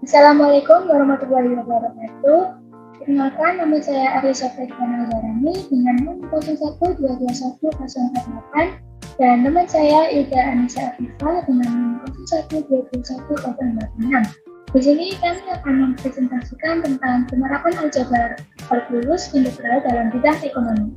Assalamualaikum warahmatullahi wabarakatuh. Perkenalkan, nama saya Arisa Fredana Zarani dengan nomor 01221048 dan teman saya Ida Anissa Afifah dengan nomor 012146. Di sini kami akan mempresentasikan tentang penerapan aljabar kalkulus integral dalam bidang ekonomi.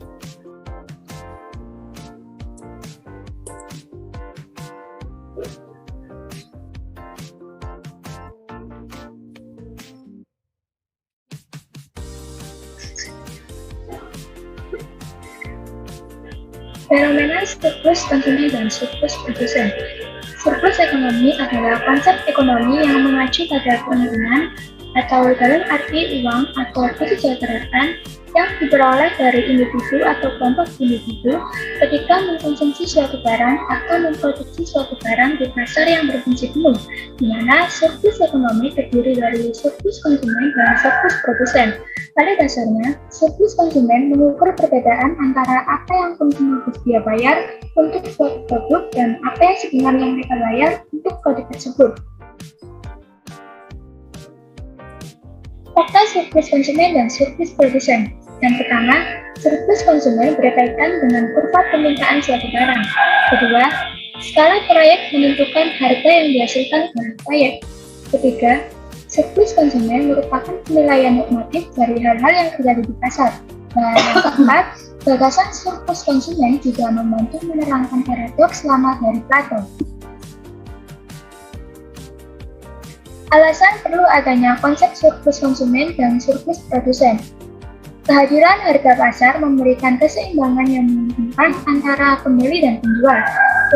Fenomena surplus konsumen dan surplus produsen. Surplus ekonomi adalah konsep ekonomi yang mengacu pada keuntungan atau dalam arti uang atau kesejahteraan yang diperoleh dari individu atau kelompok individu ketika mengkonsumsi suatu barang atau memproduksi suatu barang di pasar yang berfungsi penuh, di mana surplus ekonomi terdiri dari surplus konsumen dan surplus produsen. Pada dasarnya, surplus konsumen mengukur perbedaan antara apa yang konsumen bersedia bayar untuk suatu produk dan apa yang sebenarnya mereka bayar untuk produk tersebut. Fakta surplus konsumen dan surplus produsen. Yang pertama, surplus konsumen berkaitan dengan kurva permintaan suatu barang. Kedua, skala proyek menentukan harga yang dihasilkan oleh proyek. Ketiga, surplus konsumen merupakan penilaian normatif dari hal-hal yang terjadi di pasar. Dan yang keempat, gagasan surplus konsumen juga membantu menerangkan paradoks lama dari Plato. Alasan perlu adanya konsep surplus konsumen dan surplus produsen. Kehadiran harga pasar memberikan keseimbangan yang menguntungkan antara pembeli dan penjual.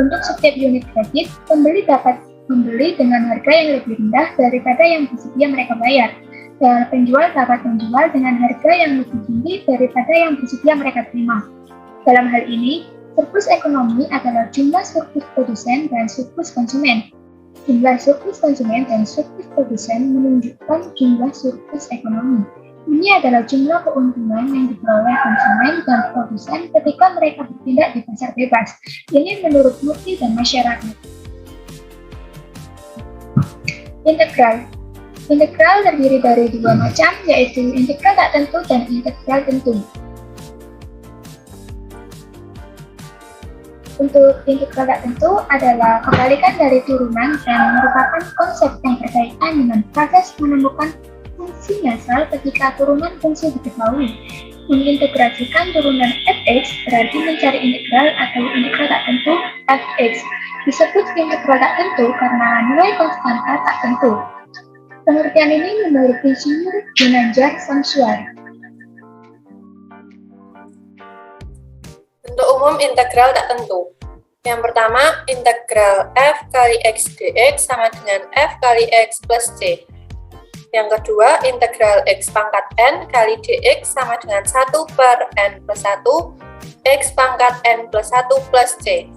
Untuk setiap unit kredit, pembeli dapat membeli dengan harga yang lebih rendah daripada yang bersedia mereka bayar, dan penjual dapat menjual dengan harga yang lebih tinggi daripada yang bersedia mereka terima. Dalam hal ini, surplus ekonomi adalah jumlah surplus produsen dan surplus konsumen. Jumlah surplus konsumen dan surplus produsen menunjukkan jumlah surplus ekonomi. Ini adalah jumlah keuntungan yang diperoleh konsumen dan produsen ketika mereka bertindak di pasar bebas. Ini menurut Murti dan masyarakat. Integral. Integral terdiri dari dua macam, yaitu integral tak tentu dan integral tentu. Untuk integral tak tentu adalah kebalikan dari turunan dan merupakan konsep yang berkaitan dengan proses menemukan fungsi asal ketika turunan fungsi diketahui. Mengintegrasikan turunan fx berarti mencari integral atau integral tak tentu fx. Disebut integral tak tentu karena nilai konstanta tak tentu. Pengertian ini menurut Insinyur Ginanjar Samsuar. Bentuk umum integral tak tentu. Yang pertama, integral f kali x dx sama dengan f kali x plus c. Yang kedua, integral x pangkat n kali dx sama dengan 1 per n plus 1 x pangkat n plus 1 plus c,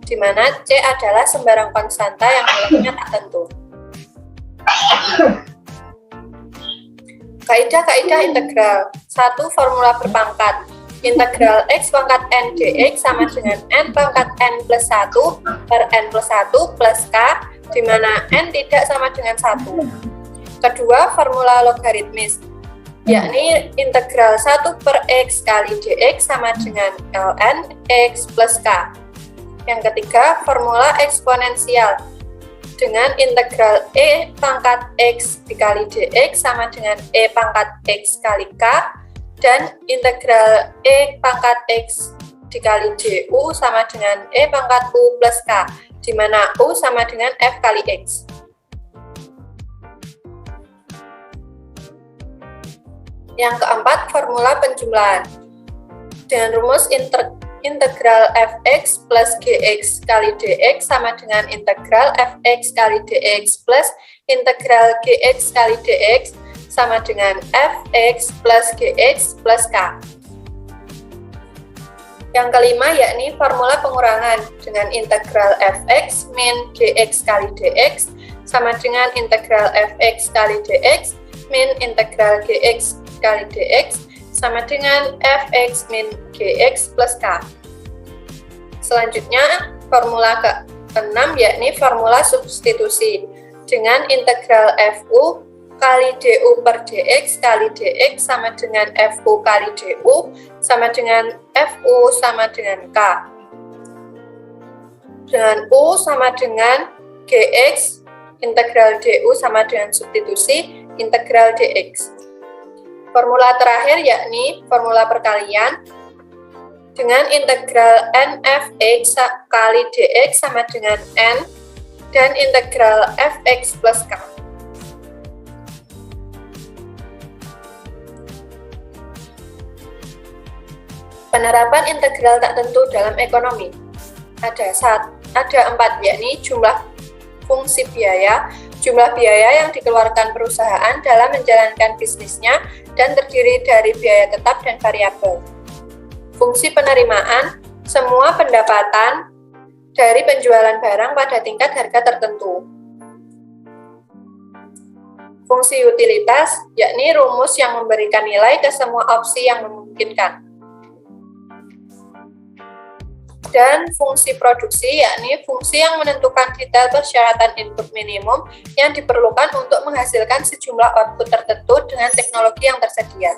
di mana c adalah sembarang konstanta yang nilainya tak tentu. Kaidah-kaidah integral. 1. Formula berpangkat. Integral x pangkat n dx sama dengan n pangkat n plus 1 per n plus 1 plus k, di mana n tidak sama dengan 1. Kedua, formula logaritmis, yakni integral 1 per x kali dx sama dengan ln x plus k. Yang ketiga, formula eksponensial, dengan integral e pangkat x dikali dx sama dengan e pangkat x kali k, dan integral e pangkat x dikali du sama dengan e pangkat u plus k, di mana u sama dengan f kali x. Yang keempat, formula penjumlahan. Dengan rumus integral fx plus gx kali dx sama dengan integral fx kali dx plus integral gx kali dx sama dengan fx plus gx plus k. Yang kelima, yakni formula pengurangan, dengan integral fx min gx kali dx sama dengan integral fx kali dx min integral gx kali dx sama dengan fx min gx plus k. Selanjutnya, formula ke-6 yakni formula substitusi, dengan integral fu kali DU per DX kali DX sama dengan FU kali DU sama dengan FU sama dengan K. Dengan U sama dengan GX, integral DU sama dengan substitusi integral DX. Formula terakhir yakni formula perkalian dengan integral NFX kali DX sama dengan N dan integral Fx plus K. Penerapan integral tak tentu dalam ekonomi. Ada 4, yakni jumlah fungsi biaya, jumlah biaya yang dikeluarkan perusahaan dalam menjalankan bisnisnya dan terdiri dari biaya tetap dan variabel. Fungsi penerimaan, semua pendapatan dari penjualan barang pada tingkat harga tertentu. Fungsi utilitas, yakni rumus yang memberikan nilai ke semua opsi yang memungkinkan. Dan fungsi produksi, yakni fungsi yang menentukan detail persyaratan input minimum yang diperlukan untuk menghasilkan sejumlah output tertentu dengan teknologi yang tersedia.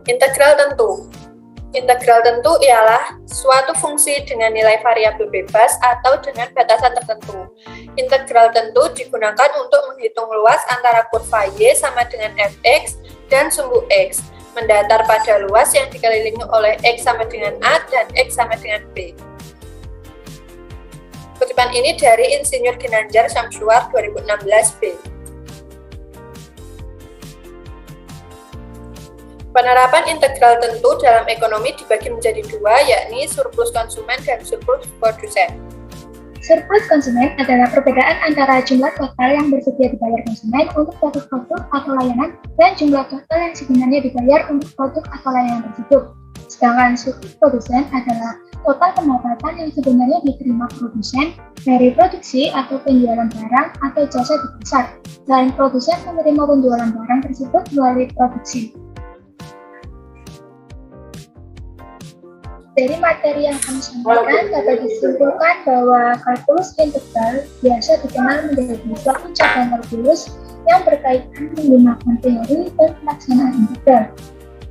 Integral tentu. Integral tentu ialah suatu fungsi dengan nilai variabel bebas atau dengan batasan tertentu. Integral tentu digunakan untuk menghitung luas antara kurva Y sama dengan Fx dan sumbu X, mendatar pada luas yang dikelilingi oleh X sama dengan A dan X sama dengan B. Kutipan ini dari Insinyur Ginanjar Syamsuar 2016b. Penerapan integral tentu dalam ekonomi dibagi menjadi 2, yakni surplus konsumen dan surplus produsen. Surplus konsumen adalah perbedaan antara jumlah total yang bersedia dibayar konsumen untuk suatu produk atau layanan dan jumlah total yang sebenarnya dibayar untuk produk atau layanan tersebut. Sedangkan surplus produsen adalah total pendapatan yang sebenarnya diterima produsen dari produksi atau penjualan barang atau jasa di pasar, dan produsen menerima penjualan barang tersebut melalui produksi. Dari materi yang kami sampaikan dapat disimpulkan bahwa kalkulus integral biasa dikenal menjadi suatu cabang kalkulus yang berkaitan menggunakan teori dan pelaksanaan integral.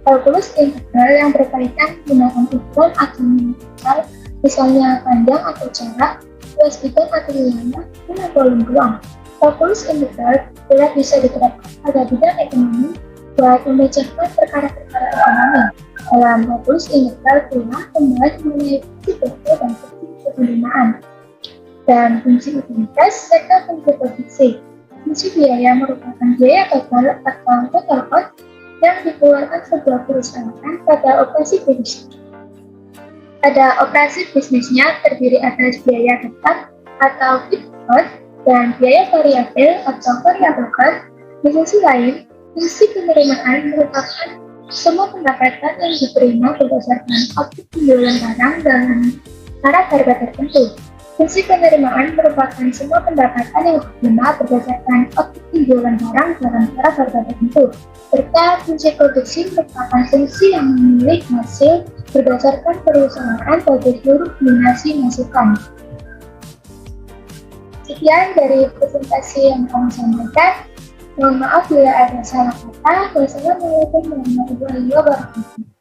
Kalkulus integral yang berkaitan menggunakan ukuran atau integral, misalnya panjang atau jarak, luas bidang atau wilayah, dan volume ruang. Kalkulus integral juga bisa diterapkan pada bidang ekonomi buat memecahkan perkara-perkara ekonomi. Dalam kalkulus integral pula membahas mengenai fungsi biaya dan fungsi penerimaan, dan fungsi utilitas serta fungsi produksi. Fungsi biaya merupakan biaya total atau total cost yang dikeluarkan sebuah perusahaan pada operasi bisnis. Pada operasi bisnisnya terdiri atas biaya tetap atau fixed cost dan biaya variabel atau variable cost. Di sisi lain, fungsi penerimaan merupakan semua pendapatan yang diterima berdasarkan output penjualan barang dalam syarat harga tertentu. Fungsi penerimaan merupakan semua pendapatan yang diterima berdasarkan output penjualan barang dalam syarat harga tertentu. Serta fungsi produksi merupakan fungsi yang memilih hasil berdasarkan perusahaan pada seluruh kombinasi masukan. Sekian dari presentasi yang kami sampaikan. Mohon maaf bila ada salah kata. Wassalamualaikum warahmatullahi wabarakatuh.